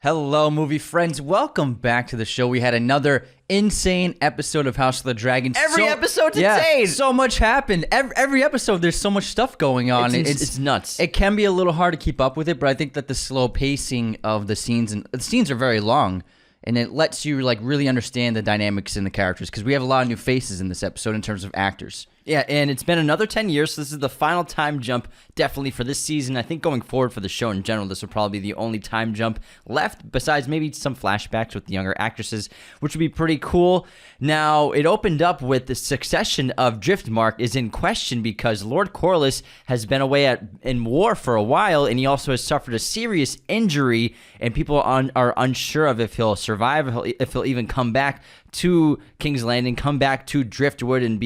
Hello, movie friends. Welcome back to the show. We had another insane episode of House of the Dragon. Every episode's insane. So much happened. Every episode, there's so much stuff going on. It's nuts. It can be a little hard to keep up with it, but I think that the slow pacing of the scenes, and the scenes are very long, and it lets you like really understand the dynamics in the characters, because we have a lot of new faces in this episode in terms of actors. Yeah, and it's been another 10 years, so this is the final time jump definitely for this season. I think going forward for the show in general, this will probably be the only time jump left, besides maybe some flashbacks with the younger actresses, which would be pretty cool. Now, it opened up with the succession of Driftmark is in question because Lord Corlys has been away in war for a while, and he also has suffered a serious injury, and people are unsure of if he'll survive, if he'll even come back to King's Landing, come back to Driftwood and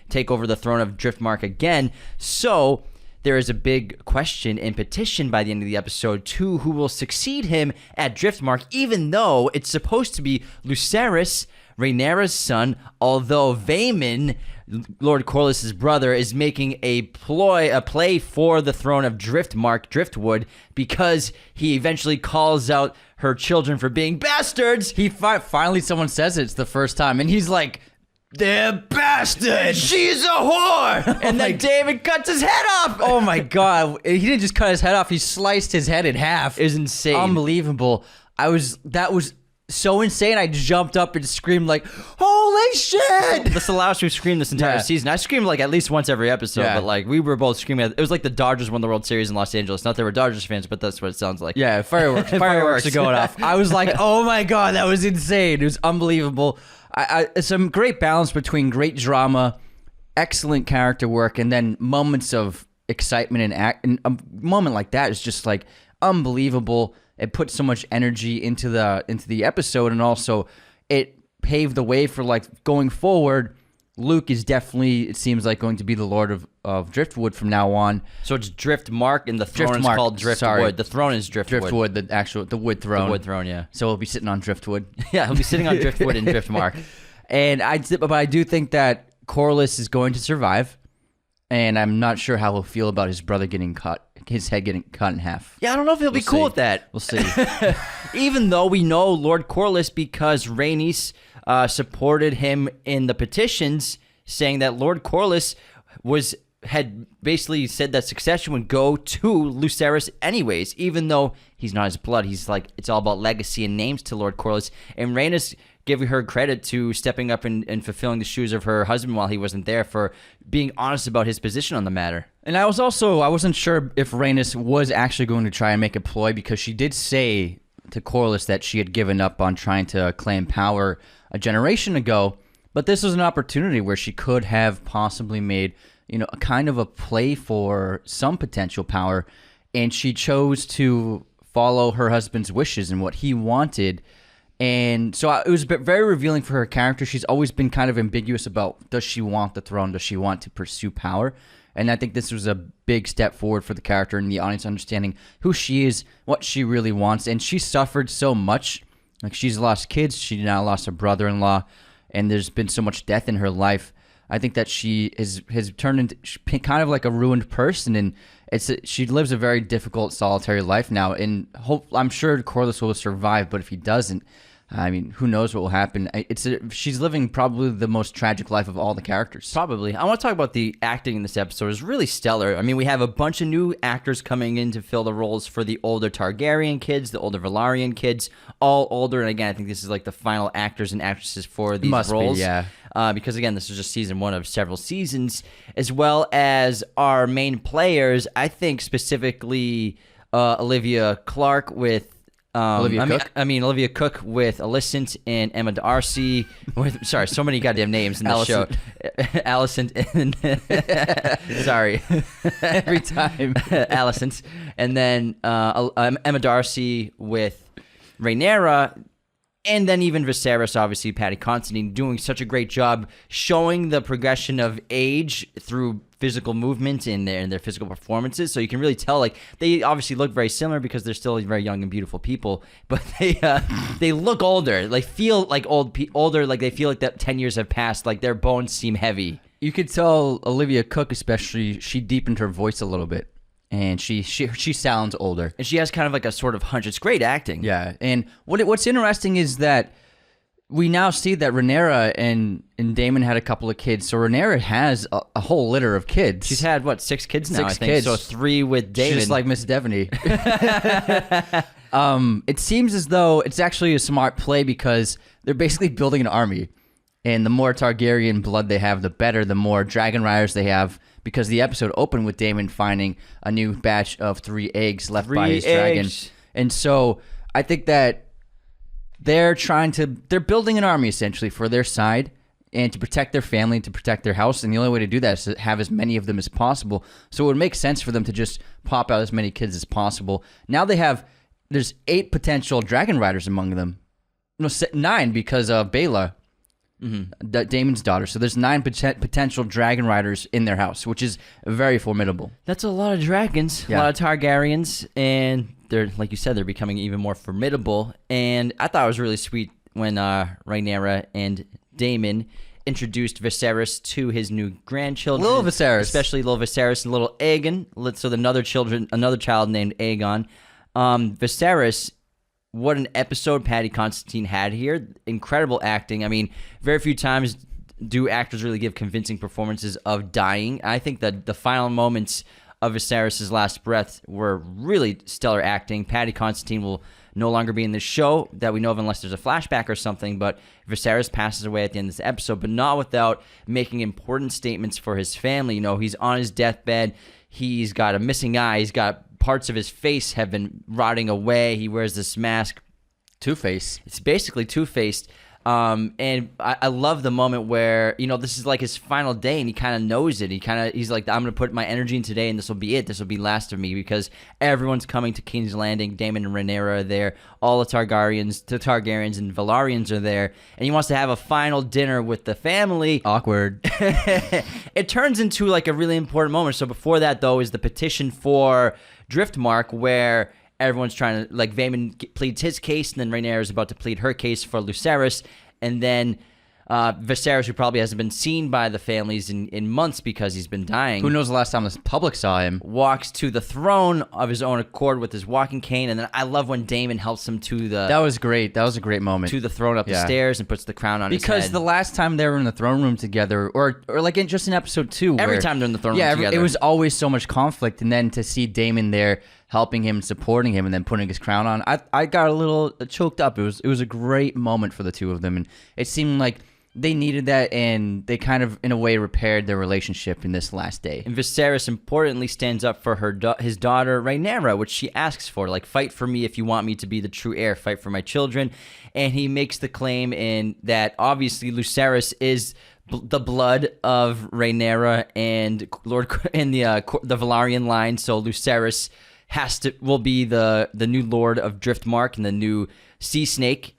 take over the throne of Driftmark again. So there is a big question and petition by the end of the episode to who will succeed him at Driftmark, even though it's supposed to be Lucerys, Rhaenyra's son, although Vaemon, Lord Corlys' brother, is making a play for the throne of Driftwood, because he eventually calls out her children for being bastards. He finally someone says it's the first time, and he's like, "They're bastards. She's a whore." And then David cuts his head off. Oh my god! He didn't just cut his head off; he sliced his head in half. It was insane, unbelievable. That was so insane. I jumped up and screamed like, "Holy shit!" That's the loudest we've screamed this entire season. I screamed like at least once every episode, but like we were both screaming. It was like the Dodgers won the World Series in Los Angeles. Not that we're Dodgers fans, but that's what it sounds like. Yeah, fireworks are going off. I was like, "Oh my god, that was insane! It was unbelievable." Some great balance between great drama, excellent character work, and then moments of excitement and a moment like that is just like unbelievable. It put so much energy into the episode, and also it paved the way for like going forward. Luke is definitely, it seems like, going to be the Lord of Driftwood from now on. So it's Driftmark, and the throne is called Driftwood. Sorry. The throne is Driftwood. Driftwood, the wood throne. The wood throne, yeah. So he'll be sitting on Driftwood. Yeah, he'll be sitting on Driftwood and Driftmark. But I do think that Corlys is going to survive, and I'm not sure how he'll feel about his brother his head getting cut in half. Yeah, I don't know if he'll be cool with that. We'll see. Even though we know Lord Corlys, because Rhaenys supported him in the petitions, saying that Lord Corlys had basically said that succession would go to Lucerys anyways, even though he's not his blood. He's like, it's all about legacy and names to Lord Corlys. And Rhaenys giving her credit to stepping up and fulfilling the shoes of her husband while he wasn't there, for being honest about his position on the matter. And I wasn't sure if Rhaenys was actually going to try and make a ploy, because she did say to Corlys that she had given up on trying to claim power a generation ago. But this was an opportunity where she could have possibly made, a kind of a play for some potential power, and she chose to follow her husband's wishes and what he wanted. And so it was very revealing for her character. She's always been kind of ambiguous about, does she want the throne? Does she want to pursue power? And I think this was a big step forward for the character and the audience understanding who she is, what she really wants. And she suffered so much. Like, she's lost kids. She now lost a brother-in-law. And there's been so much death in her life. I think that she has turned into kind of like a ruined person. And she lives a very difficult, solitary life now. And I'm sure Corlys will survive. But if he doesn't, I mean, who knows what will happen? She's living probably the most tragic life of all the characters. Probably. I want to talk about the acting in this episode. It's really stellar. I mean, we have a bunch of new actors coming in to fill the roles for the older Targaryen kids, the older Velaryon kids, all older. And again, I think this is like the final actors and actresses for these roles. Yeah. Because again, this is just season one of several seasons, as well as our main players. I think specifically Olivia Clarke with Olivia Cook with Alicent, and Emma Darcy with, sorry, so many goddamn names in this show. Alicent and sorry, every time. Alicent, and then Emma Darcy with Rhaenyra. And then even Viserys, obviously, Patty Considine, doing such a great job showing the progression of age through physical movement in their physical performances. So you can really tell, like, they obviously look very similar because they're still very young and beautiful people, but they look older. Like, feel like older, like they feel like that 10 years have passed. Like, their bones seem heavy. You could tell Olivia Cook, especially, she deepened her voice a little bit. and she sounds older. And she has kind of like a sort of hunch. It's great acting. Yeah, and what's interesting is that we now see that Rhaenyra and Daemon had a couple of kids. So Rhaenyra has a whole litter of kids. She's had, 6 kids now, I think. Kids. So 3 with Daemon. She's just like Miss Deveney. It seems as though it's actually a smart play because they're basically building an army. And the more Targaryen blood they have, the better. The more dragon riders they have. Because the episode opened with Daemon finding a new batch of 3 eggs left by his dragon. And so I think that they're building an army essentially for their side and to protect their family, to protect their house. And the only way to do that is to have as many of them as possible. So it would make sense for them to just pop out as many kids as possible. Now there's 8 potential dragon riders among them. No, 9 because of Baela, Daemon's daughter. So there's 9 potential dragon riders in their house, which is very formidable. That's a lot of dragons, a lot of Targaryens, and they're, like you said, they're becoming even more formidable. And I thought it was really sweet when Rhaenyra and Daemon introduced Viserys to his new grandchildren. Little Viserys. Especially little Viserys and little Aegon. So another child named Aegon. Viserys, what an episode Paddy Considine had here. Incredible acting. I mean, very few times do actors really give convincing performances of dying. I think that the final moments of Viserys' last breath were really stellar acting. Paddy Considine will no longer be in the show that we know of unless there's a flashback or something, but Viserys passes away at the end of this episode, but not without making important statements for his family. You know, he's on his deathbed. He's got a missing eye. He's got parts of his face have been rotting away. He wears this mask. Two-Face. It's basically two-faced. And I love the moment where, you know, this is like his final day and he kind of knows it. He's like, I'm going to put my energy in today and this will be it. This will be last of me because everyone's coming to King's Landing. Daemon and Rhaenyra are there. All the Targaryens and Velaryons are there. And he wants to have a final dinner with the family. Awkward. It turns into like a really important moment. So before that, though, is the petition for Driftmark where everyone's trying to, like, Vaemon pleads his case, and then Rhaenyra is about to plead her case for Lucerys, and then Viserys, who probably hasn't been seen by the families in months because he's been dying. Who knows the last time the public saw him? Walks to the throne of his own accord with his walking cane, and then I love when Daemon helps him to the... That was great. That was a great moment. To the throne up the stairs and puts the crown on his head. Because the last time they were in the throne room together, or like just in episode 2... Every time they're in the throne room together. It was always so much conflict, and then to see Daemon there helping him, supporting him, and then putting his crown on, I got a little choked up. It was a great moment for the two of them, and it seemed like they needed that, and they kind of, in a way, repaired their relationship in this last day. And Viserys, importantly, stands up for his daughter, Rhaenyra, which she asks for. Like, fight for me if you want me to be the true heir. Fight for my children. And he makes the claim in that, obviously, Lucerys is the blood of Rhaenyra and Lord in the Velaryon line. So Lucerys will be the new Lord of Driftmark and the new Sea Snake.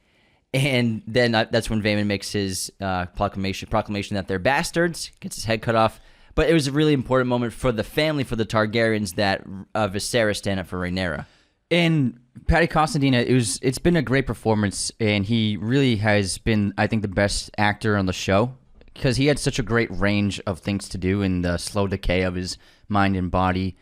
And then that's when Vaemon makes his proclamation that they're bastards, gets his head cut off. But it was a really important moment for the family, for the Targaryens, that Viserys stand up for Rhaenyra. And Paddy Considine, it's been a great performance, and he really has been, I think, the best actor on the show because he had such a great range of things to do in the slow decay of his mind and body.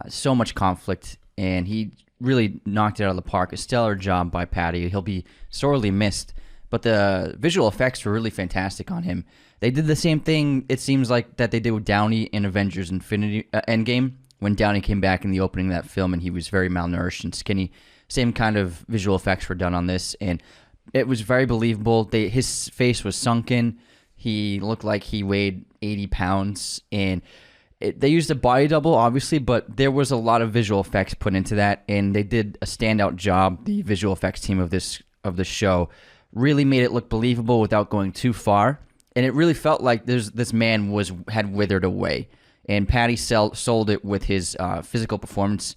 So much conflict, and he really knocked it out of the park. A stellar job by Paddy. He'll be sorely missed, but the visual effects were really fantastic on him. They did the same thing, it seems like, that they did with Downey in Avengers Endgame, when Downey came back in the opening of that film and he was very malnourished and skinny. Same kind of visual effects were done on this, and it was very believable. His face was sunken. He looked like he weighed 80 pounds, and they used a body double, obviously, but there was a lot of visual effects put into that, and they did a standout job. The visual effects team of the show really made it look believable without going too far, and it really felt like this man had withered away. And Paddy sold it with his physical performance,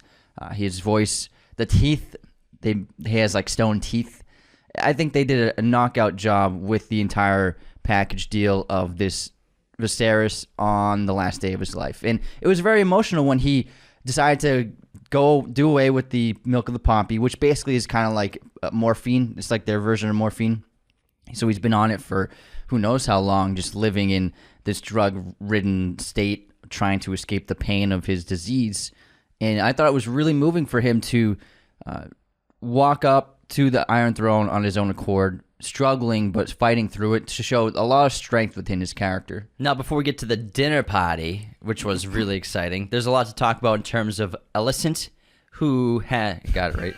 his voice, the teeth. He has like stone teeth. I think they did a knockout job with the entire package deal of this Viserys on the last day of his life. And it was very emotional when he decided to go do away with the milk of the poppy, which basically is kind of like morphine. It's like their version of morphine. So he's been on it for who knows how long, just living in this drug-ridden state, trying to escape the pain of his disease. And I thought it was really moving for him to walk up to the Iron Throne on his own accord, struggling but fighting through it, to show a lot of strength within his character. Now, before we get to the dinner party, which was really exciting, there's a lot to talk about in terms of Alicent, who had... Got it right.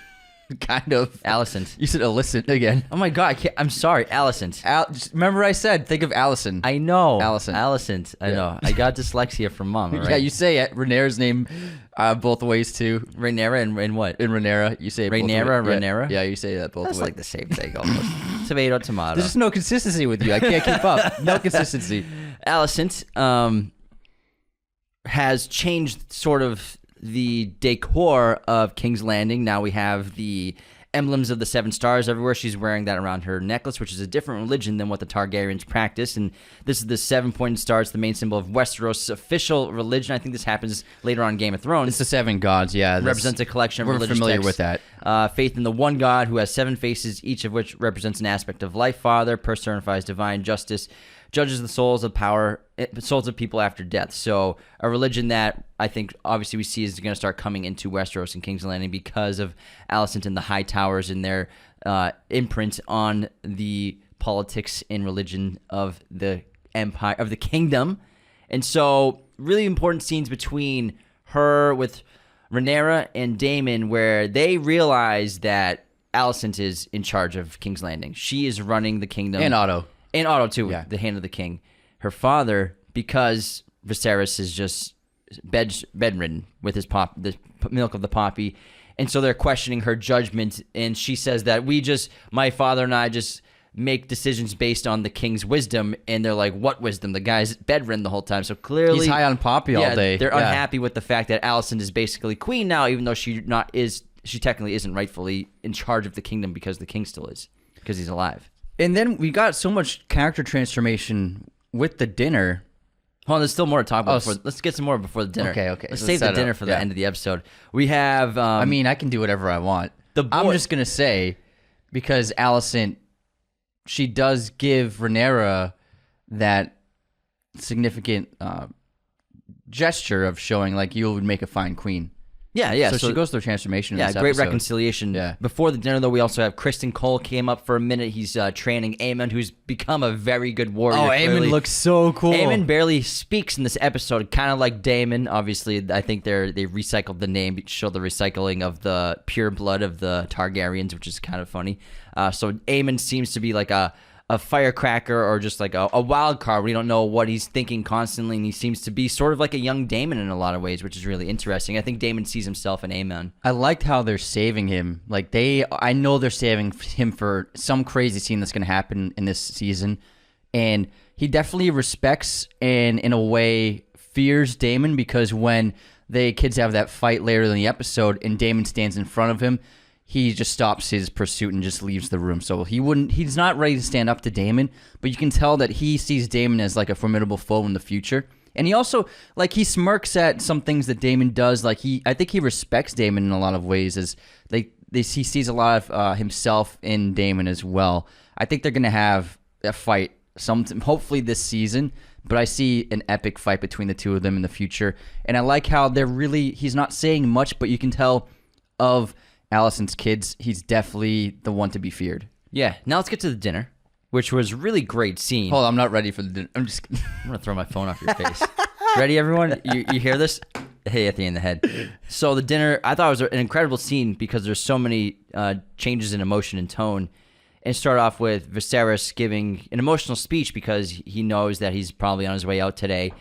Kind of. Alicent. You said Alicent again. Oh my god, I'm sorry, Alicent. Just remember I said, think of Allison. I know. Alicent. I know. I got dyslexia from Mom, all right? Yeah, you say it. Rhaenyra's name both ways too. Rhaenyra and what? In Rhaenyra, you say it both Rhaenyra, ways. Rhaenyra? Yeah, you say that both That's ways. like the same thing almost. Tomato, tomato. There's just no consistency with you. I can't keep up. No consistency. Alicent has changed sort of the decor of King's Landing. Now we have the emblems of the 7 stars everywhere. She's wearing that around her necklace, which is a different religion than what the Targaryens practice. And this is the 7-pointed star. It's the main symbol of Westeros' official religion. I think this happens later on in Game of Thrones. It's the 7 gods, yeah. Represents a collection of religious We're familiar texts. with that. Faith in the one God who has 7 faces, each of which represents an aspect of life. Father personifies divine justice, judges the souls of people after death. So a religion that I think obviously we see is going to start coming into Westeros and King's Landing because of Alicent and the High Towers and their imprint on the politics and religion of the empire, of the kingdom. And so really important scenes between her with Rhaenyra and Daemon, where they realize that Alicent is in charge of King's Landing. She is running the kingdom. And Otto. And Otto, too, Yeah. the hand of the king. Her father, because Viserys is just bedridden with his the milk of the poppy, and so they're questioning her judgment, and she says that my father and I just make decisions based on the king's wisdom, and they're like, what wisdom? The guy's bedridden the whole time, so clearly... He's high on poppy all day. They're unhappy with the fact that Alicent is basically queen now, even though she technically isn't rightfully in charge of the kingdom because the king still is, because he's alive. And then we got so much character transformation with the dinner. Hold on, there's still more to talk about. Let's get some more before the dinner. Okay. Let's save the dinner for the end of the episode. We have... I mean, I can do whatever I want. I'm just going to say, because Alicent, she does give Rhaenyra that significant gesture of showing, like, you would make a fine queen. Yeah. So she goes through transformation in this great episode. reconciliation. Yeah. Before the dinner, though, we also have Kristen Cole came up for a minute. He's training Aemon, who's become a very good warrior. Oh, Aemon looks so cool. Aemon barely speaks in this episode, kind of like Daemon. Obviously, I think they recycled the name to show the recycling of the pure blood of the Targaryens, which is kind of funny. So Aemon seems to be like a firecracker or just like a wild card. We don't know what he's thinking constantly, and he seems to be sort of like a young Daemon in a lot of ways, which is really interesting. I think Daemon sees himself in Aemon. I liked how they're saving him. Like I know they're saving him for some crazy scene that's going to happen in this season, and he definitely respects and in a way fears Daemon, because when the kids have that fight later in the episode and Daemon stands in front of him, he just stops his pursuit and just leaves the room. So he's not ready to stand up to Daemon, but you can tell that he sees Daemon as like a formidable foe in the future. And he also, like, he smirks at some things that Daemon does. Like, I think he respects Daemon in a lot of ways, as he sees a lot of himself in Daemon as well. I think they're going to have a fight hopefully this season, but I see an epic fight between the two of them in the future. And I like how he's not saying much, but you can tell of Alicent's kids, he's definitely the one to be feared. Yeah. Now let's get to the dinner, which was a really great scene. Hold on, I'm not ready for the dinner. I'm gonna throw my phone off your face. Ready, everyone? You hear this? Hey, at the end of the head. So the dinner, I thought it was an incredible scene because there's so many changes in emotion and tone. And start off with Viserys giving an emotional speech because he knows that he's probably on his way out today,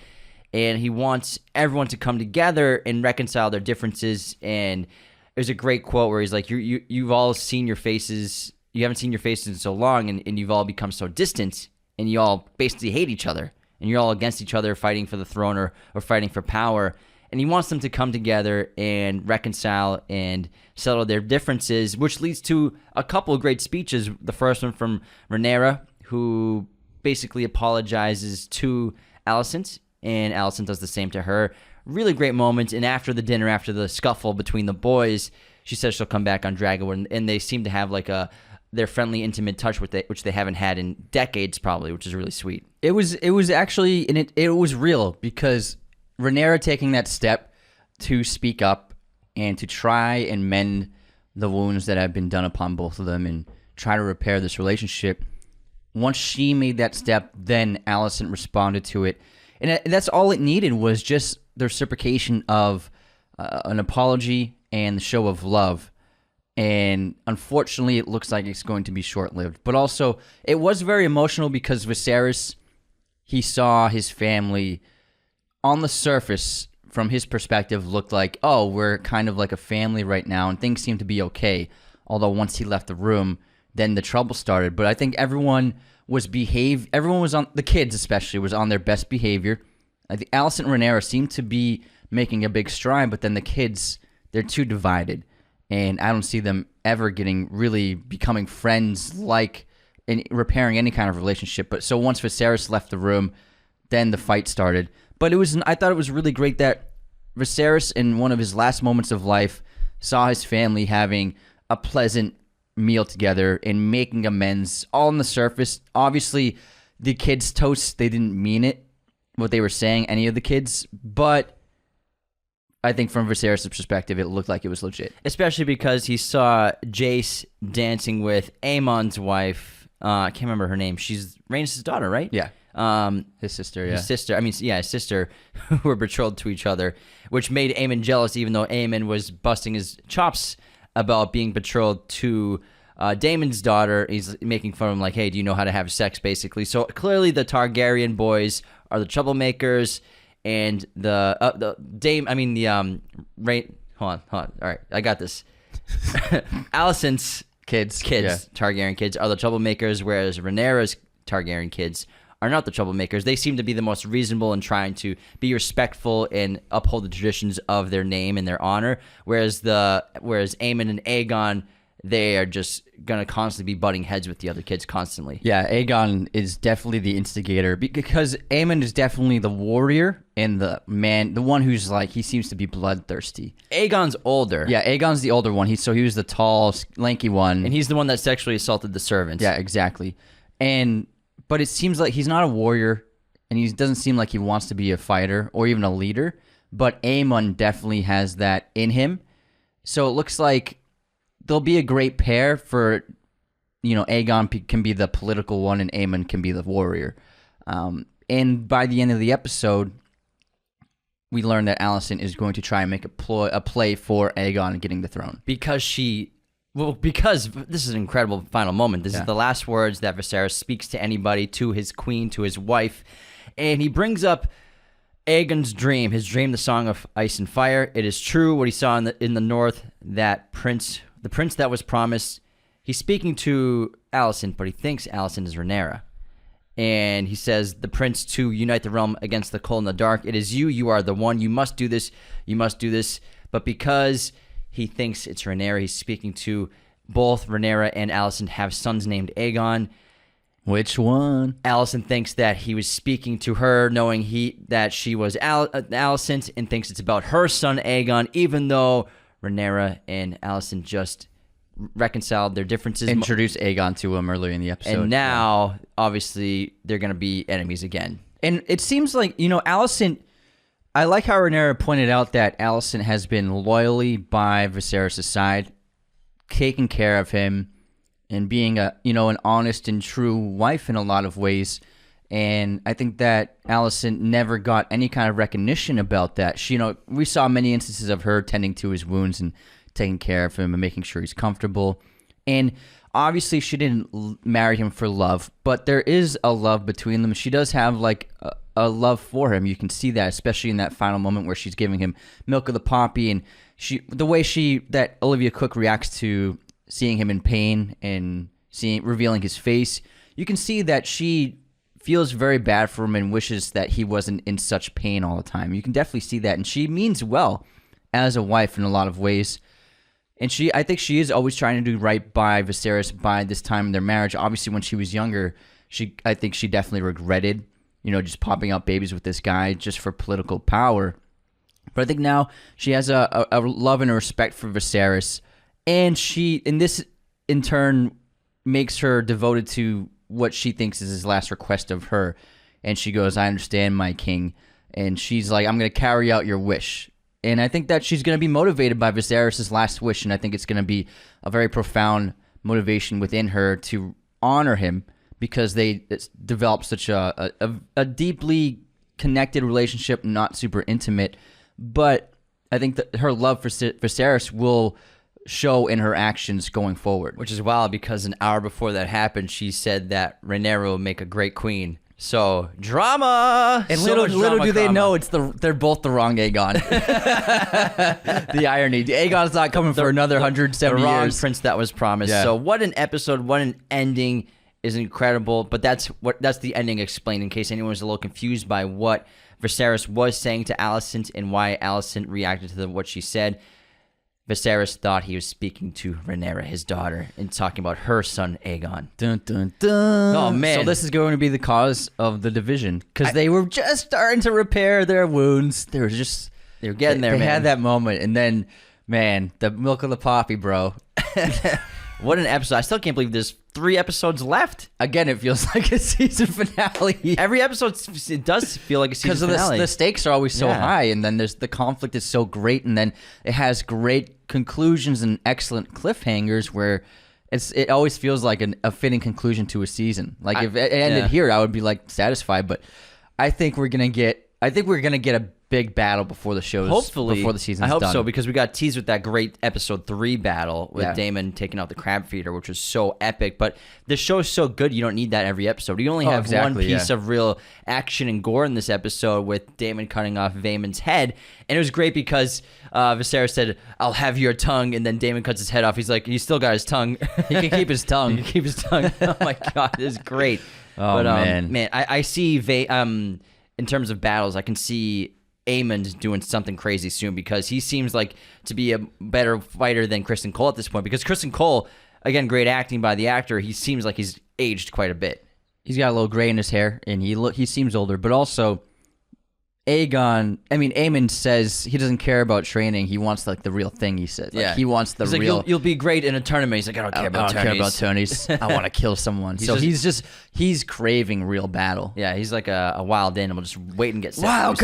and he wants everyone to come together and reconcile their differences. And there's a great quote where he's like, "You've all seen your faces. You haven't seen your faces in so long, and you've all become so distant, and you all basically hate each other, and you're all against each other, fighting for the throne or fighting for power." And he wants them to come together and reconcile and settle their differences, which leads to a couple of great speeches. The first one from Rhaenyra, who basically apologizes to Alicent, and Alicent does the same to her. Really great moment. And after the dinner, after the scuffle between the boys, she says she'll come back on Dragonwood, and they seem to have like their friendly, intimate touch which they haven't had in decades, probably, which is really sweet. It was actually, and it was real, because Rhaenyra taking that step to speak up and to try and mend the wounds that have been done upon both of them and try to repair this relationship. Once she made that step, then Allison responded to it. And that's all it needed, was just the reciprocation of an apology and the show of love. And unfortunately, it looks like it's going to be short-lived. But also, it was very emotional because Viserys, he saw his family on the surface, from his perspective, looked like, oh, we're kind of like a family right now, and things seem to be okay. Although once he left the room, then the trouble started. But I think everyone was on, the kids especially, was on their best behavior. I think Alicent and Rhaenyra seemed to be making a big stride, but then the kids, they're too divided. And I don't see them ever becoming friends and repairing any kind of relationship. But so once Viserys left the room, then the fight started. But I thought it was really great that Viserys, in one of his last moments of life, saw his family having a pleasant meal together and making amends all on the surface. Obviously, the kids' toasts, they didn't mean it, what they were saying, any of the kids. But I think from Viserys' perspective, it looked like it was legit. Especially because he saw Jace dancing with Aemon's wife. I can't remember her name. She's Rhaenys' daughter, right? Yeah. His sister, His sister, who were betrothed to each other, which made Aemon jealous, even though Aemon was busting his chops about being betrothed to Daemon's daughter. He's making fun of him, like, hey, do you know how to have sex, basically? So clearly the Targaryen boys are the troublemakers, and hold on. All right, I got this. Alicent's kids, yeah. Targaryen kids, are the troublemakers, whereas Rhaenyra's Targaryen kids are not the troublemakers. They seem to be the most reasonable in trying to be respectful and uphold the traditions of their name and their honor, whereas Aemon and Aegon, they are just going to constantly be butting heads with the other kids constantly. Yeah, Aegon is definitely the instigator, because Aemon is definitely the warrior and the one who's like, he seems to be bloodthirsty. Aegon's older. Yeah, Aegon's the older one. He was the tall, lanky one. And he's the one that sexually assaulted the servants. Yeah, exactly. But it seems like he's not a warrior, and he doesn't seem like he wants to be a fighter or even a leader. But Aemon definitely has that in him. So it looks like they'll be a great pair for, Aegon can be the political one and Aemon can be the warrior. And by the end of the episode, we learn that Alicent is going to try and make a play for Aegon getting the throne. Because this is an incredible final moment. This is the last words that Viserys speaks to anybody, to his queen, to his wife. And he brings up Aegon's dream, the Song of Ice and Fire. It is true what he saw in the north, that the prince that was promised. He's speaking to Alicent, but he thinks Alicent is Rhaenyra. And he says, the prince to unite the realm against the cold and the dark. It is you are the one. You must do this. But because he thinks it's Rhaenyra, he's speaking to both Rhaenyra and Alicent have sons named Aegon. Which one? Alicent thinks that he was speaking to her, knowing that she was Alicent, and thinks it's about her son Aegon, even though Rhaenyra and Alicent just reconciled their differences. Introduced Aegon to him earlier in the episode. And now, obviously, they're going to be enemies again. And it seems like, Alicent, I like how Rhaenyra pointed out that Alicent has been loyally by Viserys' side, taking care of him, and being an honest and true wife in a lot of ways. And I think that Alicent never got any kind of recognition about that. We saw many instances of her tending to his wounds and taking care of him and making sure he's comfortable. And obviously she didn't marry him for love, but there is a love between them. She does have like a love for him. You can see that, especially in that final moment where she's giving him milk of the poppy, and the way that Olivia Cook reacts to seeing him in pain and revealing his face. You can see that she feels very bad for him and wishes that he wasn't in such pain all the time. You can definitely see that, and she means well as a wife in a lot of ways. And I think she is always trying to do right by Viserys by this time in their marriage. Obviously, when she was younger, I think she definitely regretted, just popping out babies with this guy just for political power. But I think now she has a love and a respect for Viserys, and this in turn makes her devoted to what she thinks is his last request of her. And she goes, "I understand, my king." And she's like, "I'm going to carry out your wish." And I think that she's going to be motivated by Viserys' last wish, and I think it's going to be a very profound motivation within her to honor him because they developed such a deeply connected relationship, not super intimate. But I think that her love for Viserys will show in her actions going forward. Which is wild because an hour before that happened, she said that Rhaenyra will make a great queen. So drama, and so little do they know they're both the wrong Aegon. The irony: Aegon's not coming for another 170 the wrong years. prince that was promised. Yeah. So what an episode! What an ending is incredible. But that's the ending explained. In case anyone was a little confused by what Viserys was saying to Alicent and why Alicent reacted to what she said. Viserys thought he was speaking to Rhaenyra, his daughter, and talking about her son, Aegon. Dun, dun, dun. Oh, man. So this is going to be the cause of the division because they were just starting to repair their wounds. They were getting there, They man. had that moment, and then, man, the milk of the poppy, bro. What an episode. I still can't believe there's 3 episodes left. Again, it feels like a season finale. Every episode, it does feel like a season Because finale. the stakes are always so high, and then the conflict is so great, and then it has great conclusions and excellent cliffhangers where it always feels like a fitting conclusion to a season. Like if it ended here, I would be like satisfied, but I think we're gonna get a big battle before the show's Hopefully, before the season's I hope done. so because we got teased with that great episode 3 battle with Daemon taking out the crab feeder, which was so epic. But the show is so good, you don't need that every episode. You only have one piece of real action and gore in this episode with Daemon cutting off Vaemon's head, and it was great because Viserys said, "I'll have your tongue," and then Daemon cuts his head off. He's like, "He's still got his tongue. He can keep his tongue. He can keep his tongue." Oh my god, this is great. Oh, man. I see in terms of battles, I can see Aemond doing something crazy soon because he seems like to be a better fighter than Kristen Cole at this point. Because Kristen Cole, again, great acting by the actor, he seems like he's aged quite a bit. He's got a little gray in his hair, and he seems older. But also, Aemond says he doesn't care about training. He wants like the real thing. He said, he wants the he's real. Like, you'll be great in a tournament. He's like, I don't care about tourneys. I want to kill someone. He's craving real battle. Yeah, he's like a wild animal, just wait and get set. Wild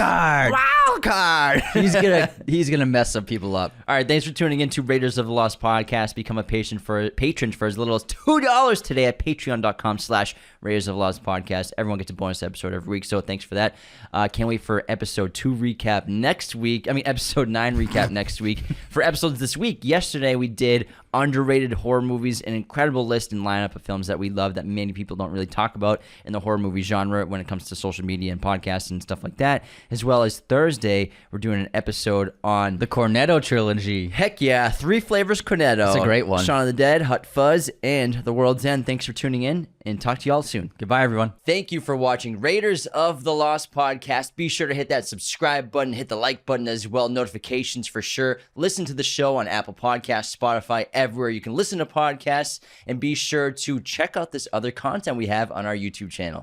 card. He's gonna mess some people up. All right, thanks for tuning in to Raiders of the Lost podcast. Become a patron for as little as $2 today at patreon.com/Raiders of the Lost podcast. Everyone gets a bonus episode every week, so thanks for that. Can't wait for episode 2 recap next week. Episode 9 recap next week. For episodes this week, yesterday we did underrated horror movies, an incredible list and lineup of films that we love that many people don't really talk about in the horror movie genre when it comes to social media and podcasts and stuff like that. As well as Thursday, we're doing an episode on The Cornetto trilogy. Heck yeah, 3 Flavors Cornetto. It's a great one. Shaun of the Dead, Hot Fuzz, and The World's End. Thanks for tuning in, and talk to you all soon. Goodbye, everyone. Thank you for watching Raiders of the Lost podcast. Be sure to hit that subscribe button, hit the like button as well, notifications for sure. Listen to the show on Apple Podcasts, Spotify, everywhere you can listen to podcasts, and be sure to check out this other content we have on our YouTube channel.